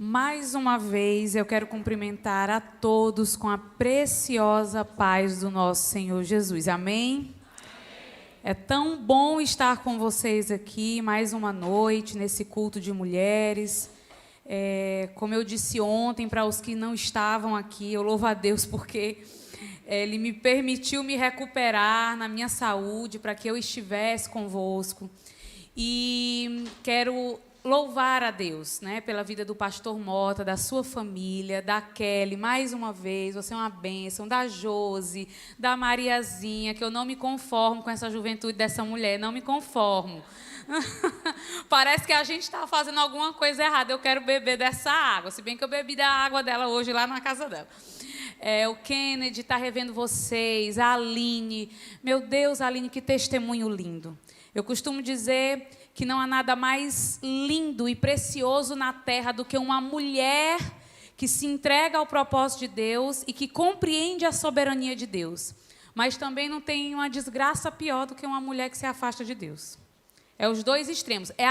Mais uma vez, eu quero cumprimentar a todos com a preciosa paz do nosso Senhor Jesus. Amém? É tão bom estar com vocês aqui mais uma noite, nesse culto de mulheres. Como eu disse ontem, para os que não estavam aqui, eu louvo a Deus porque Ele me permitiu me recuperar na minha saúde para que eu estivesse convosco. E quero louvar a Deus, né, pela vida do pastor Mota, da sua família, da Kelly, mais uma vez, você é uma bênção, da Josi, da Mariazinha, que eu não me conformo com essa juventude dessa mulher, não me conformo. Parece que a gente está fazendo alguma coisa errada, eu quero beber dessa água, se bem que eu bebi da água dela hoje lá na casa dela. O Kennedy está revendo vocês, a Aline, meu Deus, Aline, que testemunho lindo. Eu costumo dizer que não há nada mais lindo e precioso na terra do que uma mulher que se entrega ao propósito de Deus e que compreende a soberania de Deus. Mas também não tem uma desgraça pior do que uma mulher que se afasta de Deus. É os dois extremos. É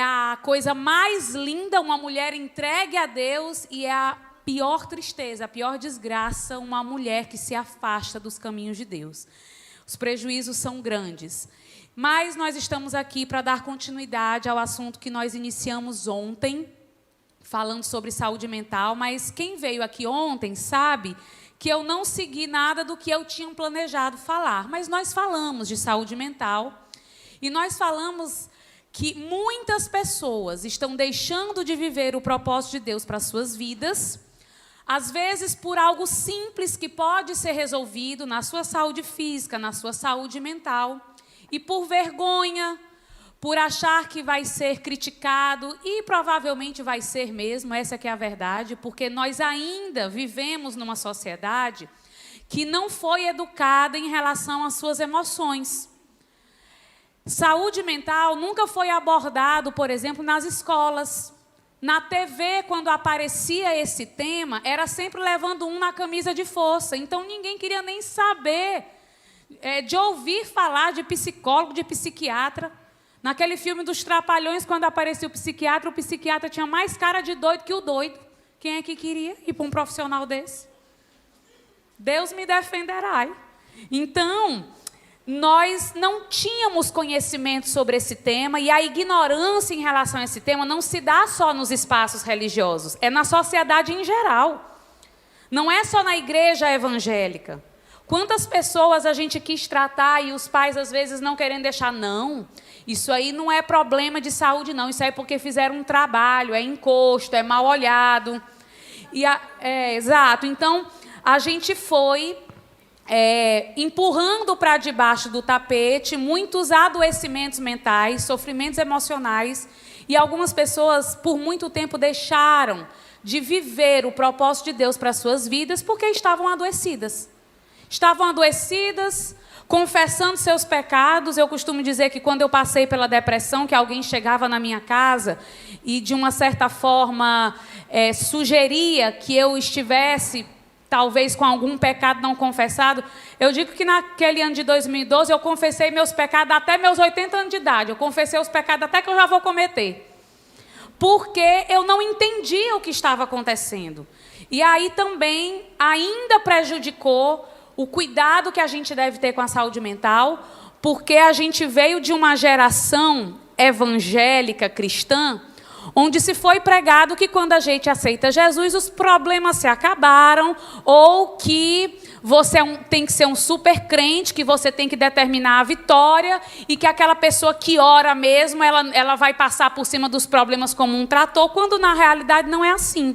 a coisa mais linda, uma mulher entregue a Deus, e é a pior tristeza, a pior desgraça, uma mulher que se afasta dos caminhos de Deus. Os prejuízos são grandes. Mas nós estamos aqui para dar continuidade ao assunto que nós iniciamos ontem, falando sobre saúde mental. Mas quem veio aqui ontem sabe que eu não segui nada do que eu tinha planejado falar. Mas nós falamos de saúde mental e nós falamos que muitas pessoas estão deixando de viver o propósito de Deus para as suas vidas, às vezes por algo simples que pode ser resolvido na sua saúde física, na sua saúde mental, e por vergonha, por achar que vai ser criticado, e provavelmente vai ser mesmo, essa que é a verdade, porque nós ainda vivemos numa sociedade que não foi educada em relação às suas emoções. Saúde mental nunca foi abordado, por exemplo, nas escolas. Na TV, quando aparecia esse tema, era sempre levando um na camisa de força. Então, ninguém queria nem saber de ouvir falar de psicólogo, de psiquiatra. Naquele filme dos Trapalhões, quando aparecia o psiquiatra tinha mais cara de doido que o doido. Quem é que queria ir para um profissional desse? Deus me defenderá. Então, nós não tínhamos conhecimento sobre esse tema, e a ignorância em relação a esse tema não se dá só nos espaços religiosos, é na sociedade em geral. Não é só na igreja evangélica. Quantas pessoas a gente quis tratar e os pais às vezes não querem deixar? Não, isso aí não é problema de saúde não, isso aí é porque fizeram um trabalho, é encosto, é mal olhado. Exato, então a gente foi empurrando para debaixo do tapete muitos adoecimentos mentais, sofrimentos emocionais, e algumas pessoas por muito tempo deixaram de viver o propósito de Deus para as suas vidas porque estavam adoecidas. Estavam adoecidas, confessando seus pecados. Eu costumo dizer que quando eu passei pela depressão, que alguém chegava na minha casa e de uma certa forma sugeria que eu estivesse talvez com algum pecado não confessado, eu digo que naquele ano de 2012 eu confessei meus pecados até meus 80 anos de idade. Eu confessei os pecados até que eu já vou cometer. Porque eu não entendia o que estava acontecendo. E aí também ainda prejudicou o cuidado que a gente deve ter com a saúde mental, porque a gente veio de uma geração evangélica, cristã, onde se foi pregado que quando a gente aceita Jesus, os problemas se acabaram, ou que você tem que ser um super crente, que você tem que determinar a vitória, e que aquela pessoa que ora mesmo, ela vai passar por cima dos problemas como um trator, quando na realidade não é assim.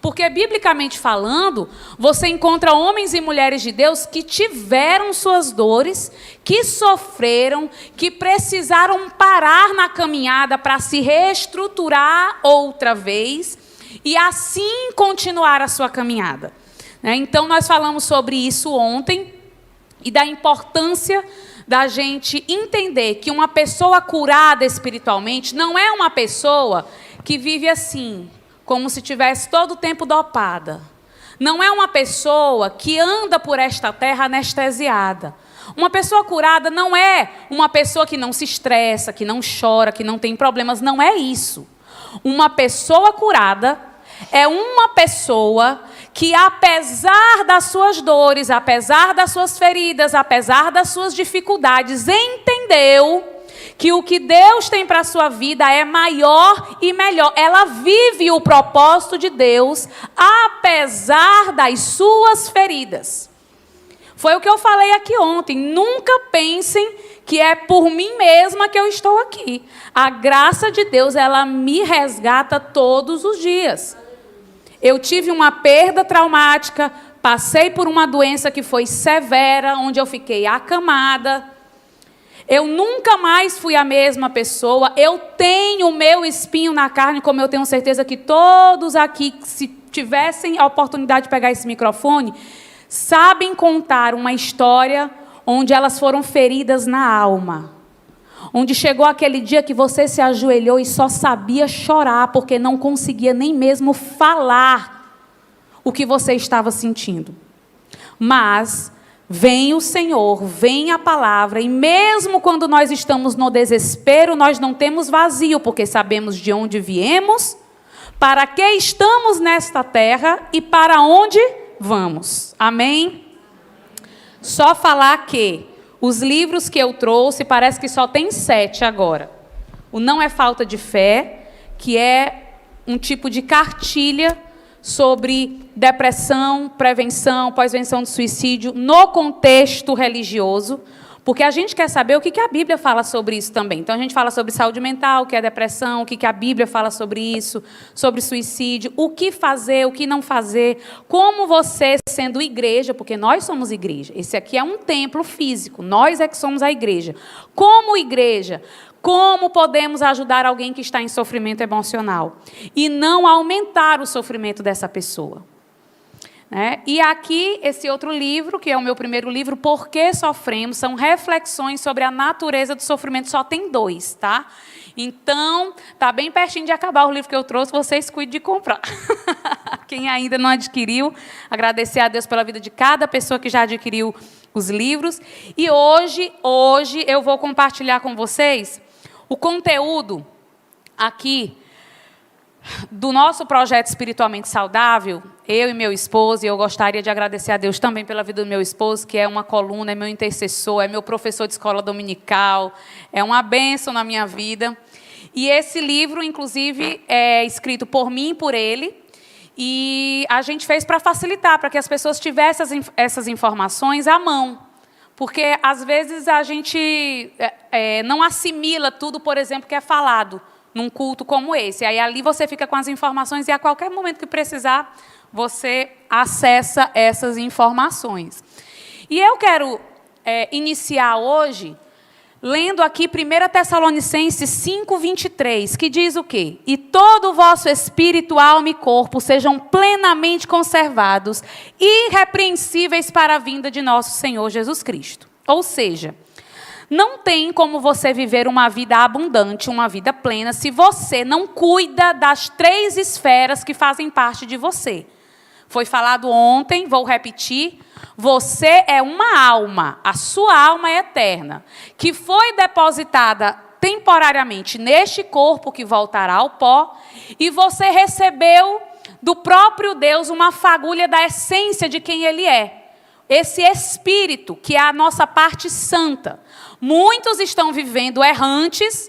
Porque, biblicamente falando, você encontra homens e mulheres de Deus que tiveram suas dores, que sofreram, que precisaram parar na caminhada para se reestruturar outra vez e assim continuar a sua caminhada. Então, nós falamos sobre isso ontem e da importância da gente entender que uma pessoa curada espiritualmente não é uma pessoa que vive assim, como se tivesse todo o tempo dopada. Não é uma pessoa que anda por esta terra anestesiada. Uma pessoa curada não é uma pessoa que não se estressa, que não chora, que não tem problemas. Não é isso. Uma pessoa curada é uma pessoa que, apesar das suas dores, apesar das suas feridas, apesar das suas dificuldades, entendeu que o que Deus tem para a sua vida é maior e melhor. Ela vive o propósito de Deus, apesar das suas feridas. Foi o que eu falei aqui ontem. Nunca pensem que é por mim mesma que eu estou aqui. A graça de Deus, ela me resgata todos os dias. Eu tive uma perda traumática, passei por uma doença que foi severa, onde eu fiquei acamada. Eu nunca mais fui a mesma pessoa. Eu tenho o meu espinho na carne, como eu tenho certeza que todos aqui, se tivessem a oportunidade de pegar esse microfone, sabem contar uma história onde elas foram feridas na alma. Onde chegou aquele dia que você se ajoelhou e só sabia chorar, porque não conseguia nem mesmo falar o que você estava sentindo. Mas vem o Senhor, vem a palavra, e mesmo quando nós estamos no desespero, nós não temos vazio, porque sabemos de onde viemos, para que estamos nesta terra e para onde vamos. Amém? Só falar que os livros que eu trouxe, parece que só tem 7 agora. O Não é Falta de Fé, que é um tipo de cartilha sobre depressão, prevenção, pós-venção do suicídio, no contexto religioso, porque a gente quer saber o que a Bíblia fala sobre isso também. Então, a gente fala sobre saúde mental, o que é depressão, o que a Bíblia fala sobre isso, sobre suicídio, o que fazer, o que não fazer, como você, sendo igreja, porque nós somos igreja, esse aqui é um templo físico, nós é que somos a igreja. Como igreja, como podemos ajudar alguém que está em sofrimento emocional e não aumentar o sofrimento dessa pessoa? E aqui, esse outro livro, que é o meu primeiro livro, Por que Sofremos? São reflexões sobre a natureza do sofrimento. Só tem 2, tá? Então, está bem pertinho de acabar o livro que eu trouxe, vocês cuidem de comprar. Quem ainda não adquiriu, agradecer a Deus pela vida de cada pessoa que já adquiriu os livros. E hoje eu vou compartilhar com vocês o conteúdo aqui do nosso projeto Espiritualmente Saudável, eu e meu esposo, e eu gostaria de agradecer a Deus também pela vida do meu esposo, que é uma coluna, é meu intercessor, é meu professor de escola dominical, é uma bênção na minha vida. E esse livro, inclusive, é escrito por mim e por ele, e a gente fez para facilitar, para que as pessoas tivessem essas informações à mão. Porque, às vezes, a gente não assimila tudo, por exemplo, que é falado num culto como esse. Aí ali você fica com as informações e a qualquer momento que precisar, você acessa essas informações. E eu quero iniciar hoje lendo aqui 1 Tessalonicenses 5:23, que diz o quê? E todo o vosso espírito, alma e corpo sejam plenamente conservados, irrepreensíveis para a vinda de nosso Senhor Jesus Cristo. Ou seja, não tem como você viver uma vida abundante, uma vida plena, se você não cuida das 3 esferas que fazem parte de você. Foi falado ontem, vou repetir. Você é uma alma, a sua alma é eterna, que foi depositada temporariamente neste corpo que voltará ao pó, e você recebeu do próprio Deus uma fagulha da essência de quem Ele é. Esse espírito, que é a nossa parte santa. Muitos estão vivendo errantes,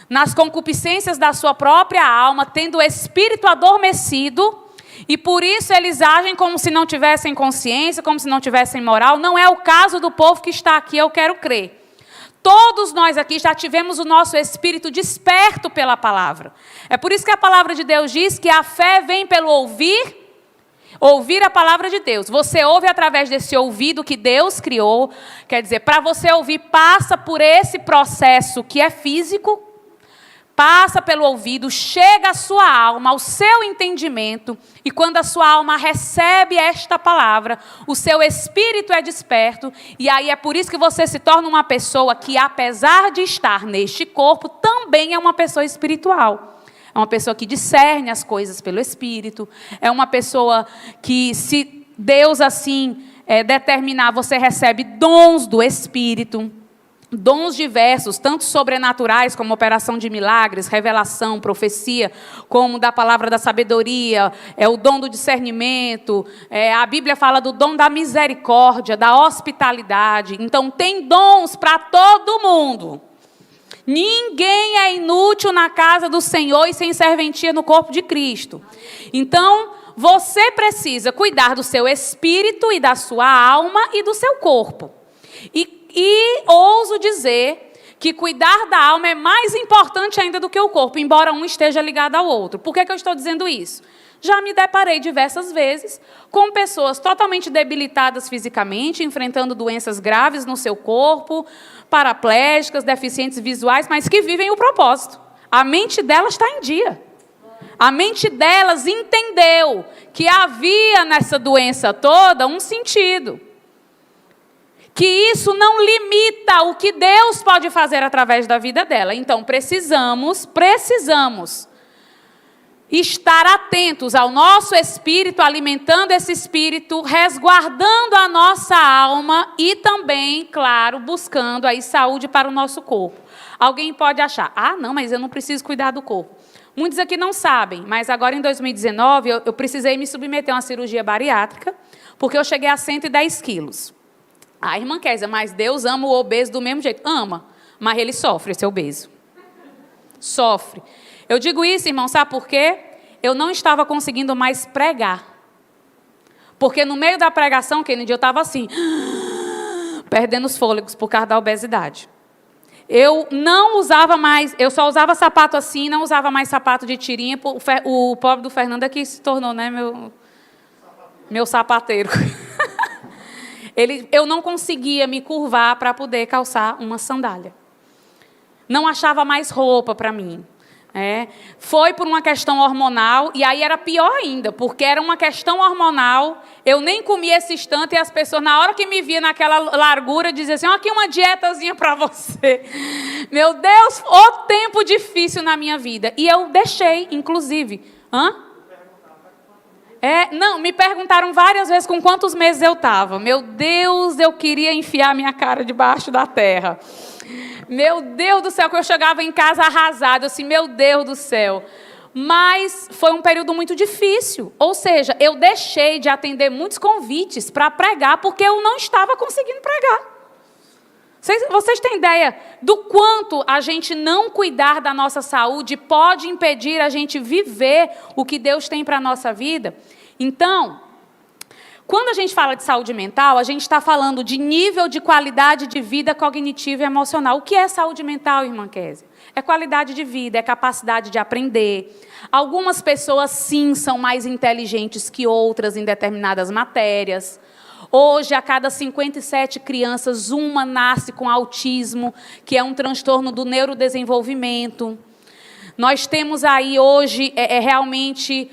nas concupiscências da sua própria alma, tendo o espírito adormecido, e por isso eles agem como se não tivessem consciência, como se não tivessem moral. Não é o caso do povo que está aqui, eu quero crer. Todos nós aqui já tivemos o nosso espírito desperto pela palavra. É por isso que a palavra de Deus diz que a fé vem pelo ouvir a palavra de Deus. Você ouve através desse ouvido que Deus criou. Quer dizer, para você ouvir, passa por esse processo que é físico, passa pelo ouvido, chega à sua alma, ao seu entendimento, e quando a sua alma recebe esta palavra, o seu espírito é desperto, e aí é por isso que você se torna uma pessoa que, apesar de estar neste corpo, também é uma pessoa espiritual. É uma pessoa que discerne as coisas pelo Espírito. É uma pessoa que, se Deus assim determinar, você recebe dons do Espírito. dons diversos, tanto sobrenaturais, como operação de milagres, revelação, profecia, como da palavra da sabedoria, o dom do discernimento, a Bíblia fala do dom da misericórdia, da hospitalidade. Então, tem dons para todo mundo. Ninguém é inútil na casa do Senhor e sem serventia no corpo de Cristo. Então, você precisa cuidar do seu espírito e da sua alma e do seu corpo. E ouso dizer que cuidar da alma é mais importante ainda do que o corpo, embora um esteja ligado ao outro. Por que eu estou dizendo isso? Já me deparei diversas vezes com pessoas totalmente debilitadas fisicamente, enfrentando doenças graves no seu corpo, paraplégicas, deficientes visuais, mas que vivem o propósito. A mente delas está em dia. A mente delas entendeu que havia nessa doença toda um sentido. Que isso não limita o que Deus pode fazer através da vida dela. Então, precisamos estar atentos ao nosso espírito, alimentando esse espírito, resguardando a nossa alma e também, claro, buscando aí saúde para o nosso corpo. Alguém pode achar, não, mas eu não preciso cuidar do corpo. Muitos aqui não sabem, mas agora em 2019 eu precisei me submeter a uma cirurgia bariátrica, porque eu cheguei a 110 quilos. Irmã Kézia, mas Deus ama o obeso do mesmo jeito. Ama, mas ele sofre, esse obeso. Sofre. Eu digo isso, irmão, sabe por quê? Eu não estava conseguindo mais pregar. Porque no meio da pregação, Kennedy, eu estava assim, perdendo os fôlegos por causa da obesidade. Eu não usava mais, eu só usava sapato assim, não usava mais sapato de tirinha. O pobre do Fernando é que se tornou, né, meu sapateiro. Eu não conseguia me curvar para poder calçar uma sandália. Não achava mais roupa para mim. Foi por uma questão hormonal, e aí era pior ainda, porque era uma questão hormonal, eu nem comia esse instante, e as pessoas, na hora que me via naquela largura, diziam assim, aqui uma dietazinha para você. Meu Deus, o tempo difícil na minha vida. E eu deixei, inclusive. Não, me perguntaram várias vezes com quantos meses eu estava. Meu Deus, eu queria enfiar minha cara debaixo da terra. Meu Deus do céu, que eu chegava em casa arrasada, assim, meu Deus do céu. Mas foi um período muito difícil. Ou seja, eu deixei de atender muitos convites para pregar, porque eu não estava conseguindo pregar. Vocês têm ideia do quanto a gente não cuidar da nossa saúde pode impedir a gente viver o que Deus tem para a nossa vida? Então, quando a gente fala de saúde mental, a gente está falando de nível de qualidade de vida cognitiva e emocional. O que é saúde mental, irmã Kézia? É qualidade de vida, é capacidade de aprender. Algumas pessoas, sim, são mais inteligentes que outras em determinadas matérias. Hoje, a cada 57 crianças, uma nasce com autismo, que é um transtorno do neurodesenvolvimento. Nós temos aí hoje realmente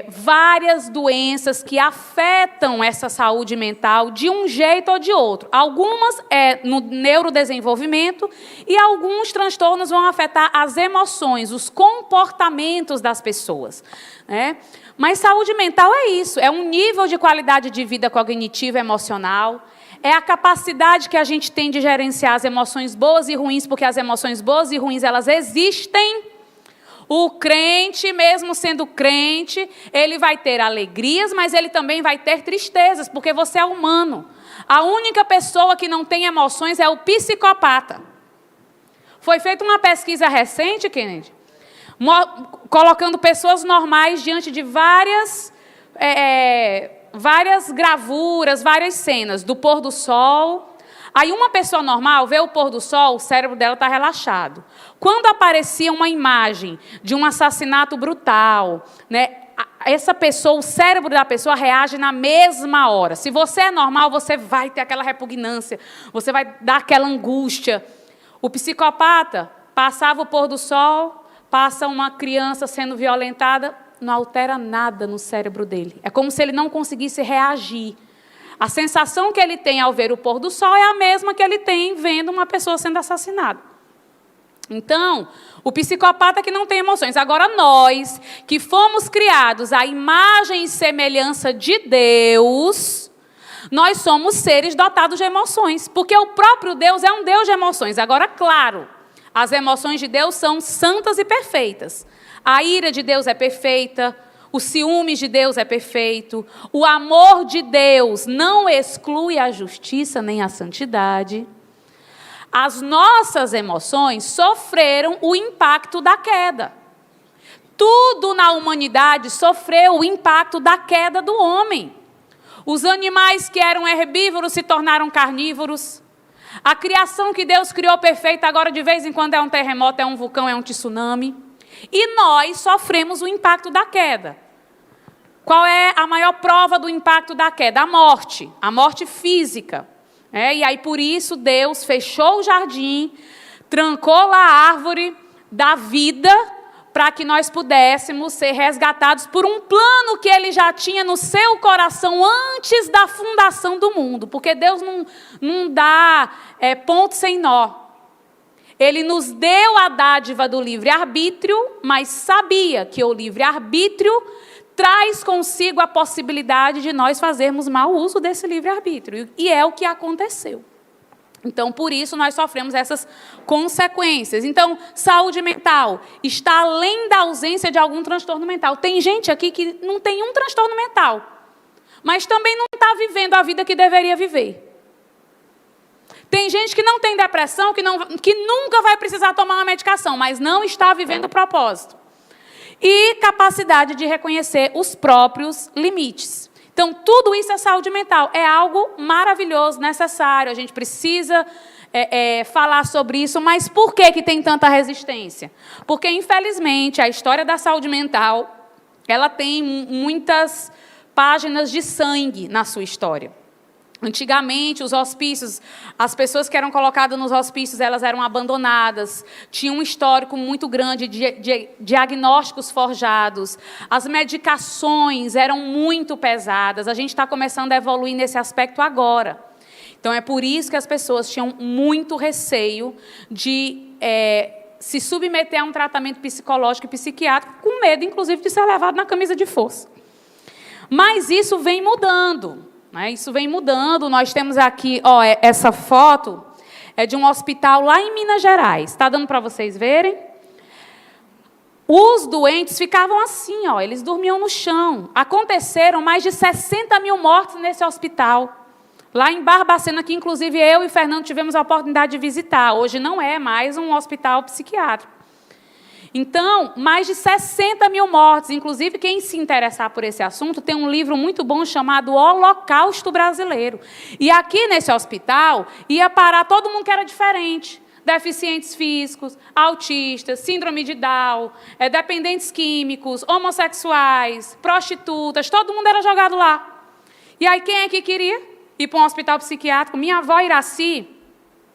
várias doenças que afetam essa saúde mental de um jeito ou de outro. Algumas no neurodesenvolvimento e alguns transtornos vão afetar as emoções, os comportamentos das pessoas, né? Mas saúde mental é isso, é um nível de qualidade de vida cognitiva e emocional, é a capacidade que a gente tem de gerenciar as emoções boas e ruins, porque as emoções boas e ruins, elas existem. O crente, mesmo sendo crente, ele vai ter alegrias, mas ele também vai ter tristezas, porque você é humano. A única pessoa que não tem emoções é o psicopata. Foi feita uma pesquisa recente, Kennedy, colocando pessoas normais diante de várias gravuras, várias cenas do pôr do sol. Aí uma pessoa normal vê o pôr do sol, o cérebro dela está relaxado. Quando aparecia uma imagem de um assassinato brutal, né, essa pessoa, o cérebro da pessoa reage na mesma hora. Se você é normal, você vai ter aquela repugnância, você vai dar aquela angústia. O psicopata passava o pôr do sol, passa uma criança sendo violentada, não altera nada no cérebro dele. É como se ele não conseguisse reagir. A sensação que ele tem ao ver o pôr do sol é a mesma que ele tem vendo uma pessoa sendo assassinada. Então, o psicopata que não tem emoções. Agora, nós, que fomos criados à imagem e semelhança de Deus, Nós somos seres dotados de emoções, porque o próprio Deus é um Deus de emoções. Agora, claro, as emoções de Deus são santas e perfeitas. A ira de Deus é perfeita, o ciúme de Deus é perfeito, o amor de Deus não exclui a justiça nem a santidade. As nossas emoções sofreram o impacto da queda. Tudo na humanidade sofreu o impacto da queda do homem. Os animais que eram herbívoros se tornaram carnívoros. A criação que Deus criou perfeita, agora de vez em quando é um terremoto, é um vulcão, é um tsunami. E nós sofremos o impacto da queda. Qual é a maior prova do impacto da queda? A morte física. E aí, por isso, Deus fechou o jardim, trancou lá a árvore da vida, para que nós pudéssemos ser resgatados por um plano que Ele já tinha no seu coração antes da fundação do mundo. Porque Deus não dá ponto sem nó. Ele nos deu a dádiva do livre-arbítrio, mas sabia que o livre-arbítrio traz consigo a possibilidade de nós fazermos mau uso desse livre-arbítrio. E é o que aconteceu. Então, por isso, nós sofremos essas consequências. Então, saúde mental está além da ausência de algum transtorno mental. Tem gente aqui que não tem um transtorno mental, mas também não está vivendo a vida que deveria viver. Tem gente que não tem depressão, que nunca vai precisar tomar uma medicação, mas não está vivendo o propósito. E capacidade de reconhecer os próprios limites. Então, tudo isso é saúde mental. É algo maravilhoso, necessário. A gente precisa falar sobre isso. Mas por que tem tanta resistência? Porque, infelizmente, a história da saúde mental, ela tem muitas páginas de sangue na sua história. Antigamente, os hospícios, as pessoas que eram colocadas nos hospícios, elas eram abandonadas, tinham um histórico muito grande de diagnósticos forjados, as medicações eram muito pesadas, a gente está começando a evoluir nesse aspecto agora. Então, é por isso que as pessoas tinham muito receio de se submeter a um tratamento psicológico e psiquiátrico, com medo, inclusive, de ser levado na camisa de força. Mas isso vem mudando. Isso vem mudando. Nós temos aqui, essa foto é de um hospital lá em Minas Gerais. Está dando para vocês verem? Os doentes ficavam assim, eles dormiam no chão. Aconteceram mais de 60 mil mortes nesse hospital. Lá em Barbacena, que inclusive eu e Fernando tivemos a oportunidade de visitar. Hoje não é mais um hospital psiquiátrico. Então, mais de 60 mil mortes. Inclusive, quem se interessar por esse assunto, tem um livro muito bom chamado Holocausto Brasileiro. E aqui nesse hospital, ia parar todo mundo que era diferente. Deficientes físicos, autistas, síndrome de Down, dependentes químicos, homossexuais, prostitutas, todo mundo era jogado lá. E aí, quem é que queria ir para um hospital psiquiátrico? Minha avó Iraci,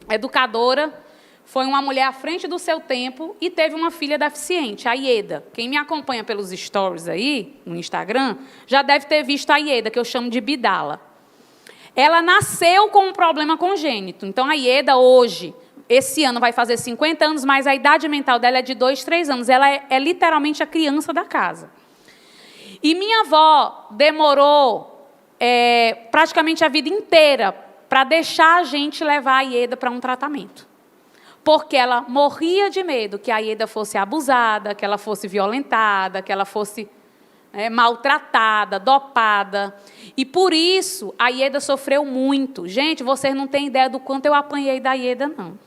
educadora, foi uma mulher à frente do seu tempo e teve uma filha deficiente, a Ieda. Quem me acompanha pelos stories aí, no Instagram, já deve ter visto a Ieda, que eu chamo de Bidala. Ela nasceu com um problema congênito. Então, a Ieda hoje, esse ano vai fazer 50 anos, mas a idade mental dela é de 2, 3 anos. Ela é literalmente a criança da casa. E minha avó demorou praticamente a vida inteira para deixar a gente levar a Ieda para um tratamento. Porque ela morria de medo que a Ieda fosse abusada, que ela fosse violentada, que ela fosse maltratada, dopada. E por isso a Ieda sofreu muito. Gente, vocês não têm ideia do quanto eu apanhei da Ieda, não.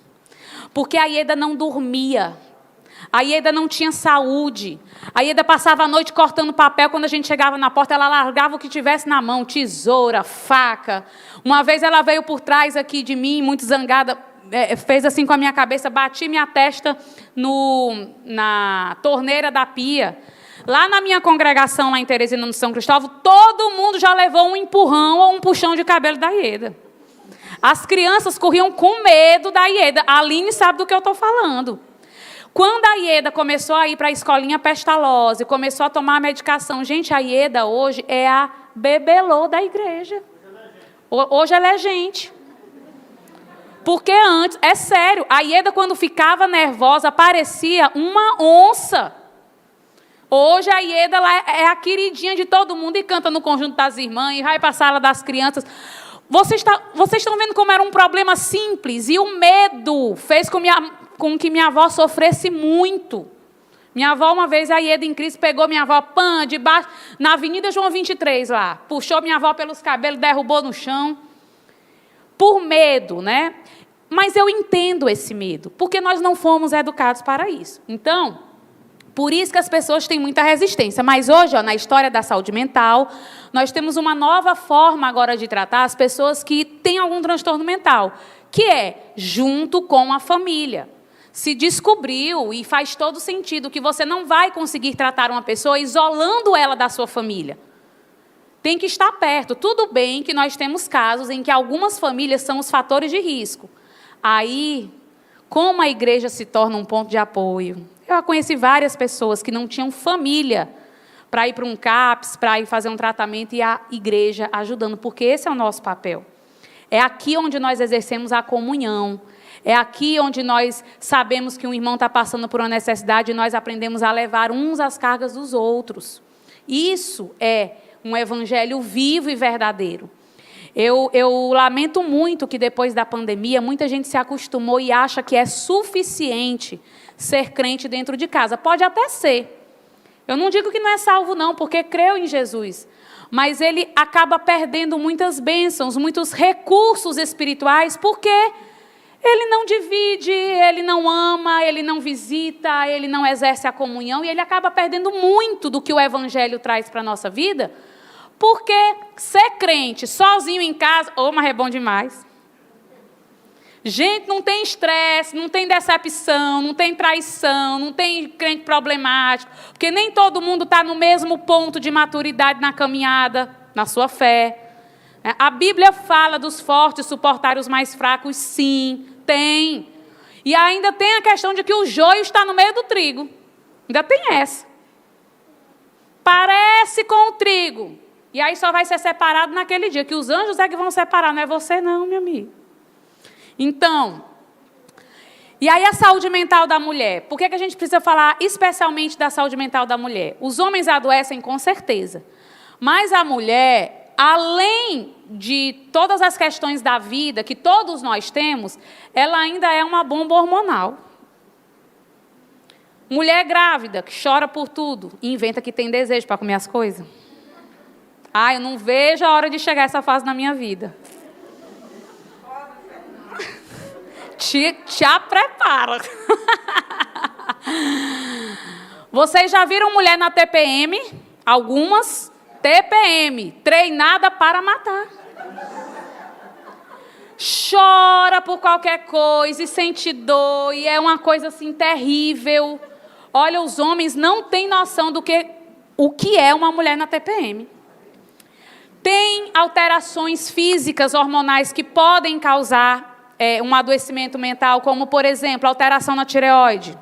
Porque a Ieda não dormia. A Ieda não tinha saúde. A Ieda passava a noite cortando papel. Quando a gente chegava na porta, ela largava o que tivesse na mão. Tesoura, faca. Uma vez ela veio por trás aqui de mim, muito zangada, fez assim com a minha cabeça, bati minha testa na torneira da pia. Lá na minha congregação, lá em Teresina, no São Cristóvão, todo mundo já levou um empurrão ou um puxão de cabelo da Ieda. As crianças corriam com medo da Ieda. A Aline sabe do que eu estou falando. Quando a Ieda começou a ir para a escolinha Pestalozzi, começou a tomar a medicação, gente, a Ieda hoje é a bebelô da igreja. Hoje ela é gente. Porque antes, é sério, a Ieda, quando ficava nervosa, parecia uma onça. Hoje a Ieda ela é a queridinha de todo mundo e canta no conjunto das irmãs e vai para a sala das crianças. Vocês estão vendo como era um problema simples, e o medo fez com que minha avó sofresse muito. Minha avó, uma vez, a Ieda em Cristo, pegou minha avó, debaixo, na Avenida João 23 lá, puxou minha avó pelos cabelos, derrubou no chão, por medo, né? Mas eu entendo esse medo, porque nós não fomos educados para isso. Então, por isso que as pessoas têm muita resistência. Mas hoje, na história da saúde mental, nós temos uma nova forma agora de tratar as pessoas que têm algum transtorno mental, que é junto com a família. Se descobriu, e faz todo sentido, que você não vai conseguir tratar uma pessoa isolando ela da sua família. Tem que estar perto. Tudo bem que nós temos casos em que algumas famílias são os fatores de risco. Aí, como a igreja se torna um ponto de apoio? Eu conheci várias pessoas que não tinham família para ir para um CAPS, para ir fazer um tratamento, e a igreja ajudando, porque esse é o nosso papel. É aqui onde nós exercemos a comunhão. É aqui onde nós sabemos que um irmão está passando por uma necessidade e nós aprendemos a levar uns as cargas dos outros. Isso é um evangelho vivo e verdadeiro. Eu lamento muito que depois da pandemia, muita gente se acostumou e acha que é suficiente ser crente dentro de casa. Pode até ser. Eu não digo que não é salvo, não, porque creu em Jesus. Mas ele acaba perdendo muitas bênçãos, muitos recursos espirituais, porque ele não divide, ele não ama, ele não visita, ele não exerce a comunhão, e ele acaba perdendo muito do que o evangelho traz para a nossa vida, porque ser crente sozinho em casa, mas é bom demais. Gente, não tem estresse, não tem decepção, não tem traição, não tem crente problemático, porque nem todo mundo está no mesmo ponto de maturidade na caminhada, na sua fé. A Bíblia fala dos fortes suportarem os mais fracos, sim, tem. E ainda tem a questão de que o joio está no meio do trigo. Ainda tem essa. Parece com o trigo. E aí só vai ser separado naquele dia, que os anjos é que vão separar, não é você não, meu amigo. Então, e aí a saúde mental da mulher? Por que a gente precisa falar especialmente da saúde mental da mulher? Os homens adoecem com certeza, mas a mulher, além de todas as questões da vida que todos nós temos, ela ainda é uma bomba hormonal. Mulher grávida, que chora por tudo, e inventa que tem desejo para comer as coisas. Eu não vejo a hora de chegar essa fase na minha vida. Te prepara. Vocês já viram mulher na TPM? Algumas TPM, treinada para matar. Chora por qualquer coisa e sente dor, e é uma coisa assim terrível. Olha, os homens não têm noção do que o que é uma mulher na TPM. Tem alterações físicas, hormonais, que podem causar um adoecimento mental, como, por exemplo, alteração na tireoide.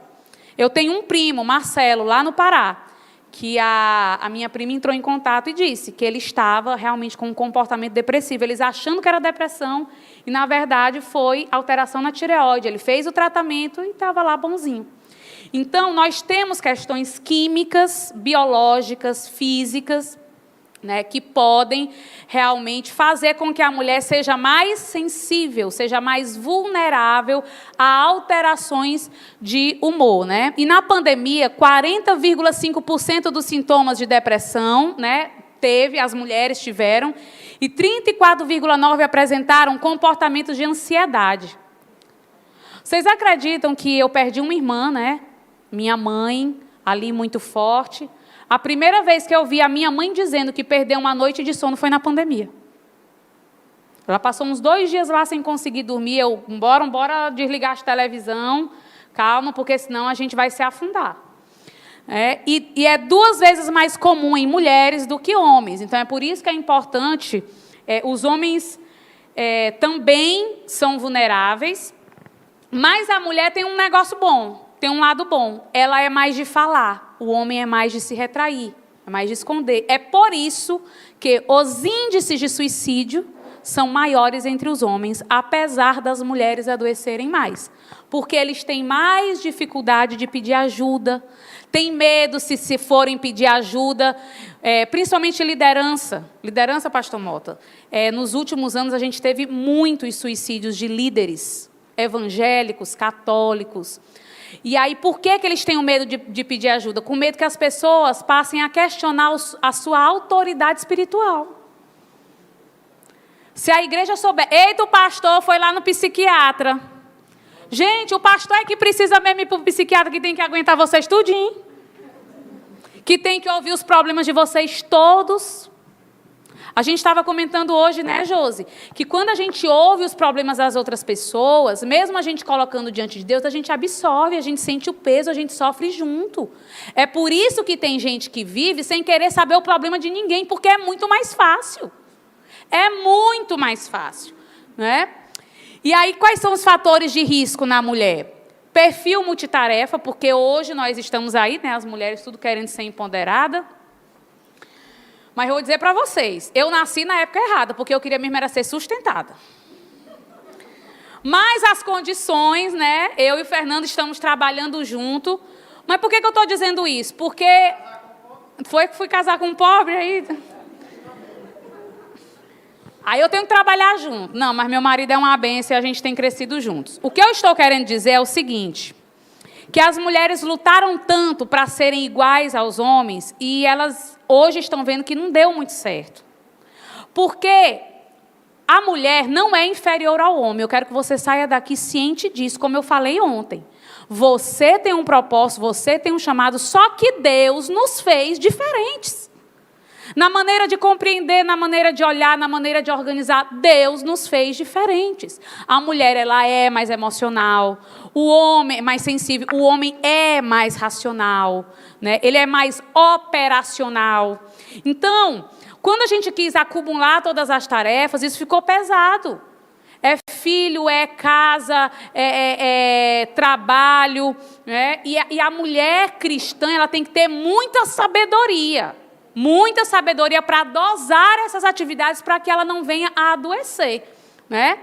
Eu tenho um primo, Marcelo, lá no Pará, que a minha prima entrou em contato e disse que ele estava realmente com um comportamento depressivo. Eles achando que era depressão, e, na verdade, foi alteração na tireoide. Ele fez o tratamento e estava lá bonzinho. Então, nós temos questões químicas, biológicas, físicas, né, que podem realmente fazer com que a mulher seja mais sensível, seja mais vulnerável a alterações de humor, né? E na pandemia, 40,5% dos sintomas de depressão, né, as mulheres tiveram, e 34,9% apresentaram comportamentos de ansiedade. Vocês acreditam que eu perdi uma irmã, né? Minha mãe, ali muito forte. A primeira vez que eu vi a minha mãe dizendo que perdeu uma noite de sono foi na pandemia. Ela passou uns 2 dias lá sem conseguir dormir. Eu, bora desligar a televisão. Calma, porque senão a gente vai se afundar. E é 2 vezes mais comum em mulheres do que homens. Então, é por isso que é importante. Os homens também são vulneráveis, mas a mulher tem um negócio bom. Tem um lado bom, ela é mais de falar, o homem é mais de se retrair, é mais de esconder. É por isso que os índices de suicídio são maiores entre os homens, apesar das mulheres adoecerem mais. Porque eles têm mais dificuldade de pedir ajuda, têm medo se forem pedir ajuda, principalmente liderança. Liderança, pastor Mota. Nos últimos anos, a gente teve muitos suicídios de líderes evangélicos, católicos. E aí, por que eles têm o medo de pedir ajuda? Com medo que as pessoas passem a questionar a sua autoridade espiritual. Se a igreja souber, eita, o pastor foi lá no psiquiatra. Gente, o pastor é que precisa mesmo ir para o psiquiatra, que tem que aguentar vocês tudinho. Que tem que ouvir os problemas de vocês todos. A gente estava comentando hoje, né, Josi? Que quando a gente ouve os problemas das outras pessoas, mesmo a gente colocando diante de Deus, a gente absorve, a gente sente o peso, a gente sofre junto. É por isso que tem gente que vive sem querer saber o problema de ninguém, porque é muito mais fácil. É muito mais fácil, né? E aí, quais são os fatores de risco na mulher? Perfil multitarefa, porque hoje nós estamos aí, né, as mulheres tudo querendo ser empoderada. Mas eu vou dizer para vocês, eu nasci na época errada, porque eu queria mesmo era ser sustentada. Mas as condições, né, eu e o Fernando estamos trabalhando junto. Mas por que eu estou dizendo isso? Porque foi que fui casar com um pobre aí. Aí eu tenho que trabalhar junto. Não, mas meu marido é uma bênção e a gente tem crescido juntos. O que eu estou querendo dizer é o seguinte, que as mulheres lutaram tanto para serem iguais aos homens e elas hoje estão vendo que não deu muito certo. Porque a mulher não é inferior ao homem. Eu quero que você saia daqui ciente disso, como eu falei ontem. Você tem um propósito, você tem um chamado, só que Deus nos fez diferentes. Na maneira de compreender, na maneira de olhar, na maneira de organizar, Deus nos fez diferentes. A mulher, ela é mais emocional, o homem é mais sensível, o homem é mais racional, né? Ele é mais operacional. Então, quando a gente quis acumular todas as tarefas, isso ficou pesado. É filho, é casa, é trabalho, né? E a mulher cristã, ela tem que ter muita sabedoria para dosar essas atividades para que ela não venha a adoecer, né?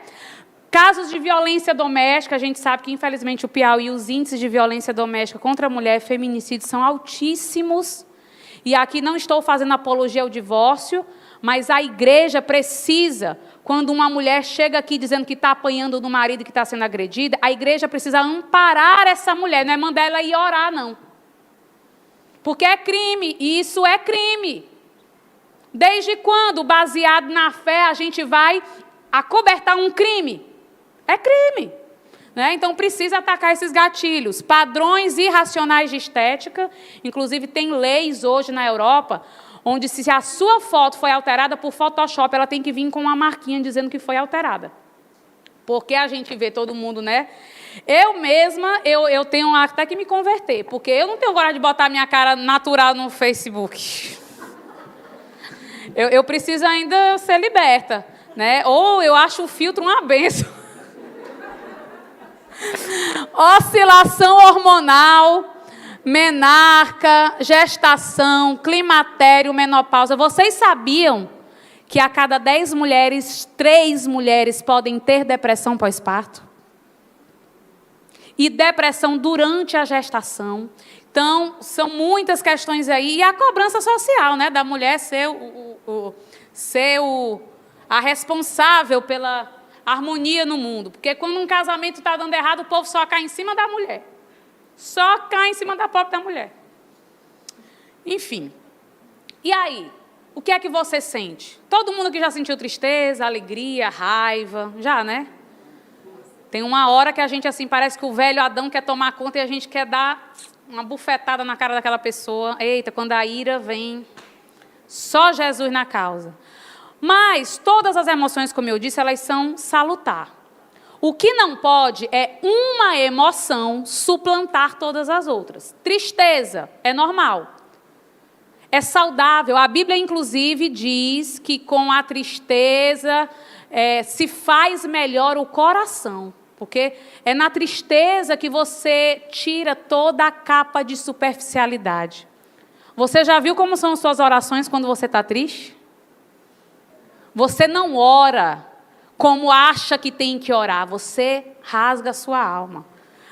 Casos de violência doméstica, a gente sabe que, infelizmente, o Piauí, os índices de violência doméstica contra a mulher e feminicídio são altíssimos. E aqui não estou fazendo apologia ao divórcio, mas a igreja precisa, quando uma mulher chega aqui dizendo que está apanhando do marido que está sendo agredida, a igreja precisa amparar essa mulher, não é mandar ela ir orar, não. Porque é crime, e isso é crime. Desde quando, baseado na fé, a gente vai acobertar um crime? É crime. Né? Então, precisa atacar esses gatilhos. Padrões irracionais de estética. Inclusive, tem leis hoje na Europa, onde se a sua foto foi alterada por Photoshop, ela tem que vir com uma marquinha dizendo que foi alterada. Porque a gente vê todo mundo, né? Eu mesma, eu tenho até que me converter, porque eu não tenho coragem de botar minha cara natural no Facebook. Eu preciso ainda ser liberta, né? Ou eu acho o filtro uma benção. Oscilação hormonal, menarca, gestação, climatério, menopausa. Vocês sabiam que a cada 10 mulheres, 3 mulheres podem ter depressão pós-parto? E depressão durante a gestação. Então, são muitas questões aí. E a cobrança social, né, da mulher ser a responsável pela harmonia no mundo. Porque quando um casamento está dando errado, o povo só cai em cima da mulher. Só cai em cima da própria mulher. Enfim. E aí? O que é que você sente? Todo mundo que já sentiu tristeza, alegria, raiva, já, né? Tem uma hora que a gente, assim, parece que o velho Adão quer tomar conta e a gente quer dar uma bufetada na cara daquela pessoa. Eita, quando a ira vem, só Jesus na causa. Mas todas as emoções, como eu disse, elas são salutar. O que não pode é uma emoção suplantar todas as outras. Tristeza é normal. É saudável. A Bíblia, inclusive, diz que com a tristeza se faz melhor o coração. Porque é na tristeza que você tira toda a capa de superficialidade. Você já viu como são suas orações quando você está triste? você não ora como acha que tem que orar, você rasga a sua alma.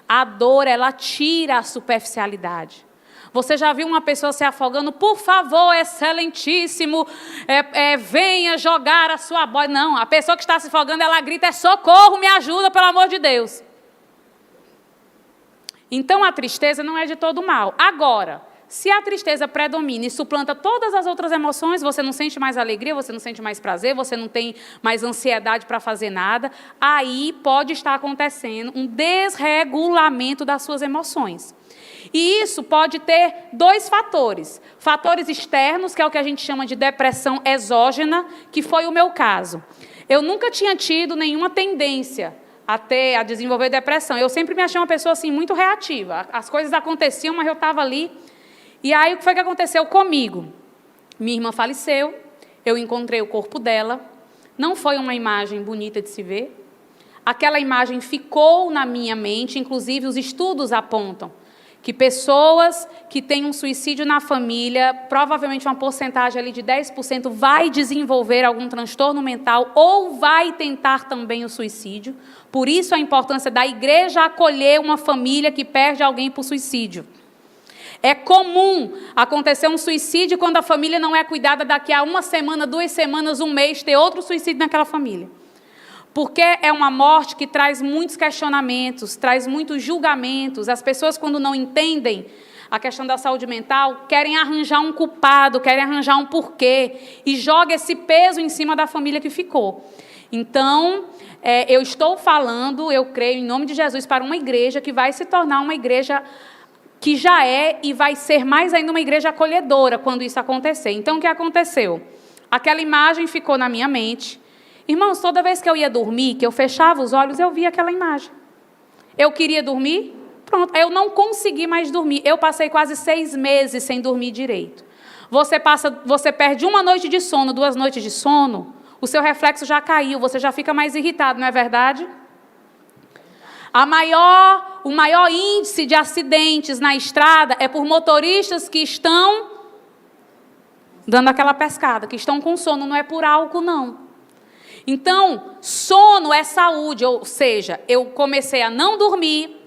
A dor, ela tira a superficialidade. Você já viu uma pessoa se afogando? Por favor, excelentíssimo, venha jogar a sua boia. Não, a pessoa que está se afogando, ela grita, socorro, me ajuda, pelo amor de Deus. Então, a tristeza não é de todo mal. Agora, se a tristeza predomina e suplanta todas as outras emoções, você não sente mais alegria, você não sente mais prazer, você não tem mais ansiedade para fazer nada, aí pode estar acontecendo um desregulamento das suas emoções. E isso pode ter dois fatores. Fatores externos, que é o que a gente chama de depressão exógena, que foi o meu caso. Eu nunca tinha tido nenhuma tendência a desenvolver depressão. Eu sempre me achei uma pessoa assim, muito reativa. As coisas aconteciam, mas eu estava ali. E aí, o que foi que aconteceu comigo? Minha irmã faleceu, eu encontrei o corpo dela. Não foi uma imagem bonita de se ver. Aquela imagem ficou na minha mente, inclusive os estudos apontam que pessoas que têm um suicídio na família, provavelmente uma porcentagem ali de 10% vai desenvolver algum transtorno mental ou vai tentar também o suicídio. Por isso a importância da igreja acolher uma família que perde alguém por suicídio. É comum acontecer um suicídio quando a família não é cuidada, daqui a 1 semana, 2 semanas, 1 mês, ter outro suicídio naquela família. Porque é uma morte que traz muitos questionamentos, traz muitos julgamentos. As pessoas, quando não entendem a questão da saúde mental, querem arranjar um culpado, querem arranjar um porquê, e joga esse peso em cima da família que ficou. Então, eu estou falando, eu creio, em nome de Jesus, para uma igreja que vai se tornar uma igreja que já é e vai ser mais ainda uma igreja acolhedora quando isso acontecer. Então, o que aconteceu? Aquela imagem ficou na minha mente. Irmãos, toda vez que eu ia dormir, que eu fechava os olhos, eu via aquela imagem. Eu queria dormir, pronto, eu não consegui mais dormir. Eu passei quase 6 meses sem dormir direito. Você perde 1 noite de sono, 2 noites de sono, o seu reflexo já caiu, você já fica mais irritado, não é verdade? O maior índice de acidentes na estrada é por motoristas que estão dando aquela pescada, que estão com sono, não é por álcool, não. Então, sono é saúde, ou seja, eu comecei a não dormir,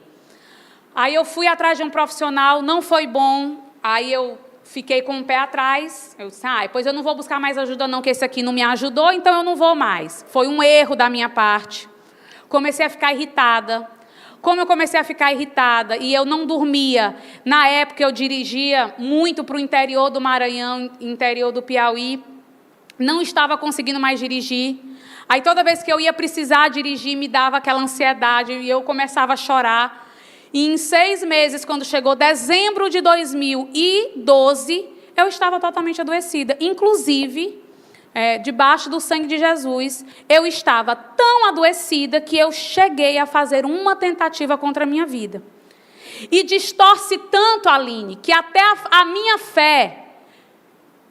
aí eu fui atrás de um profissional, não foi bom, aí eu fiquei com o pé atrás, eu disse, depois eu não vou buscar mais ajuda não, que esse aqui não me ajudou, então eu não vou mais. Foi um erro da minha parte. Comecei a ficar irritada. Como eu comecei a ficar irritada e eu não dormia, na época eu dirigia muito para o interior do Maranhão, interior do Piauí, não estava conseguindo mais dirigir. Aí toda vez que eu ia precisar dirigir, me dava aquela ansiedade e eu começava a chorar. E em 6 meses, quando chegou dezembro de 2012, eu estava totalmente adoecida. Inclusive, debaixo do sangue de Jesus, eu estava tão adoecida que eu cheguei a fazer uma tentativa contra a minha vida. E distorce tanto, Aline, que até a minha fé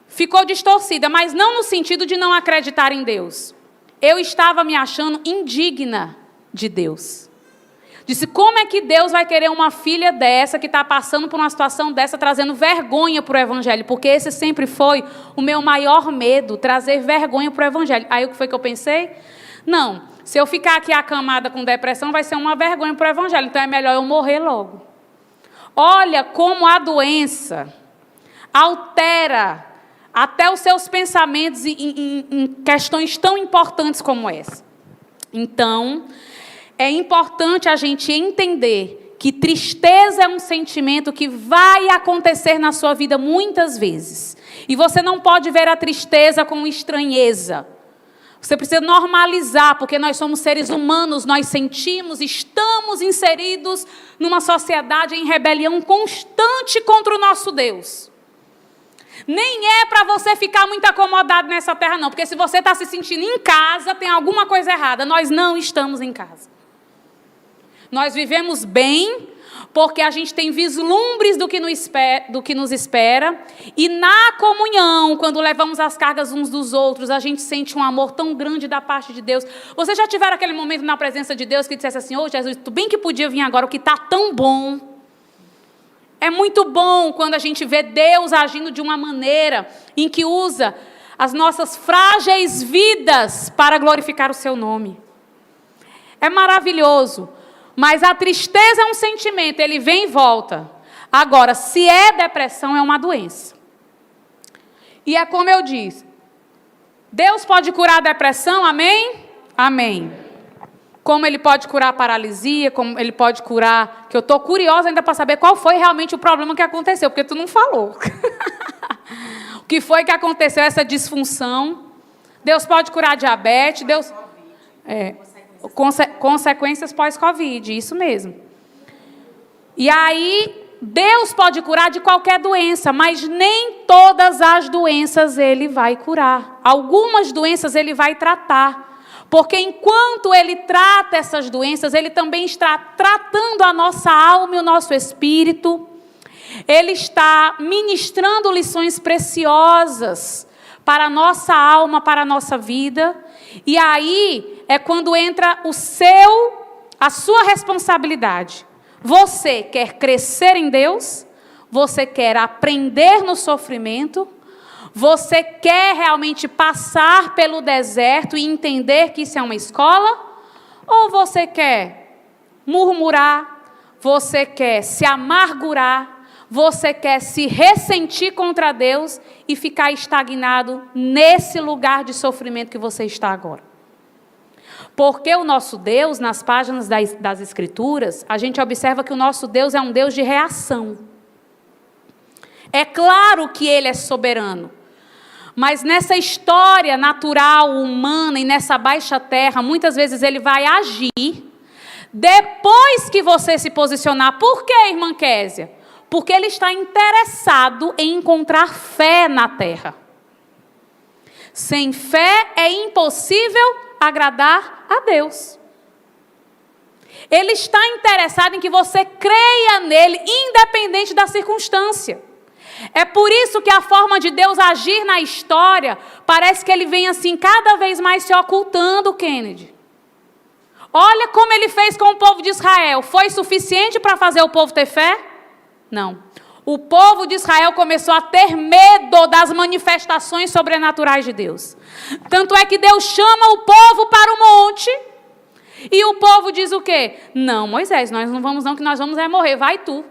ficou distorcida, mas não no sentido de não acreditar em Deus. Eu estava me achando indigna de Deus. Disse, como é que Deus vai querer uma filha dessa, que está passando por uma situação dessa, trazendo vergonha para o Evangelho? Porque esse sempre foi o meu maior medo, trazer vergonha para o Evangelho. Aí o que foi que eu pensei? Não, se eu ficar aqui acamada com depressão, vai ser uma vergonha para o Evangelho, então é melhor eu morrer logo. Olha como a doença altera até os seus pensamentos em questões tão importantes como essa. Então, é importante a gente entender que tristeza é um sentimento que vai acontecer na sua vida muitas vezes. E você não pode ver a tristeza com estranheza. Você precisa normalizar, porque nós somos seres humanos, nós sentimos, estamos inseridos numa sociedade em rebelião constante contra o nosso Deus. Nem é para você ficar muito acomodado nessa terra, não. Porque se você está se sentindo em casa, tem alguma coisa errada. Nós não estamos em casa. Nós vivemos bem, porque a gente tem vislumbres do que nos espera. E na comunhão, quando levamos as cargas uns dos outros, a gente sente um amor tão grande da parte de Deus. Vocês já tiveram aquele momento na presença de Deus que dissesse assim, Jesus, tu bem que podia vir agora, o que está tão bom. É muito bom quando a gente vê Deus agindo de uma maneira em que usa as nossas frágeis vidas para glorificar o seu nome. É maravilhoso, mas a tristeza é um sentimento, ele vem e volta. Agora, se é depressão, é uma doença. E é como eu disse, Deus pode curar a depressão, amém? Amém. Como Ele pode curar a paralisia, como Ele pode curar... Que eu estou curiosa ainda para saber qual foi realmente o problema que aconteceu, porque tu não falou. O que foi que aconteceu, essa disfunção? Deus pode curar a diabetes, Deus... Consequências pós-Covid, isso mesmo. E aí, Deus pode curar de qualquer doença, mas nem todas as doenças Ele vai curar. Algumas doenças Ele vai tratar. Porque enquanto Ele trata essas doenças, Ele também está tratando a nossa alma e o nosso espírito. Ele está ministrando lições preciosas para a nossa alma, para a nossa vida. E aí é quando entra a sua responsabilidade. Você quer crescer em Deus? Você quer aprender no sofrimento? Você quer realmente passar pelo deserto e entender que isso é uma escola? Ou você quer murmurar? Você quer se amargurar? Você quer se ressentir contra Deus e ficar estagnado nesse lugar de sofrimento que você está agora? Porque o nosso Deus, nas páginas das Escrituras, a gente observa que o nosso Deus é um Deus de reação. É claro que Ele é soberano. Mas nessa história natural, humana e nessa baixa terra, muitas vezes Ele vai agir depois que você se posicionar. Por quê, irmã Késia? Porque Ele está interessado em encontrar fé na terra. Sem fé é impossível agradar a Deus. Ele está interessado em que você creia nele, independente da circunstância. É por isso que a forma de Deus agir na história, parece que Ele vem assim, cada vez mais se ocultando, Kennedy. Olha como Ele fez com o povo de Israel. Foi suficiente para fazer o povo ter fé? Não. O povo de Israel começou a ter medo das manifestações sobrenaturais de Deus. Tanto é que Deus chama o povo para o monte. E o povo diz o quê? Não, Moisés, nós não vamos não, que nós vamos morrer. Vai tu.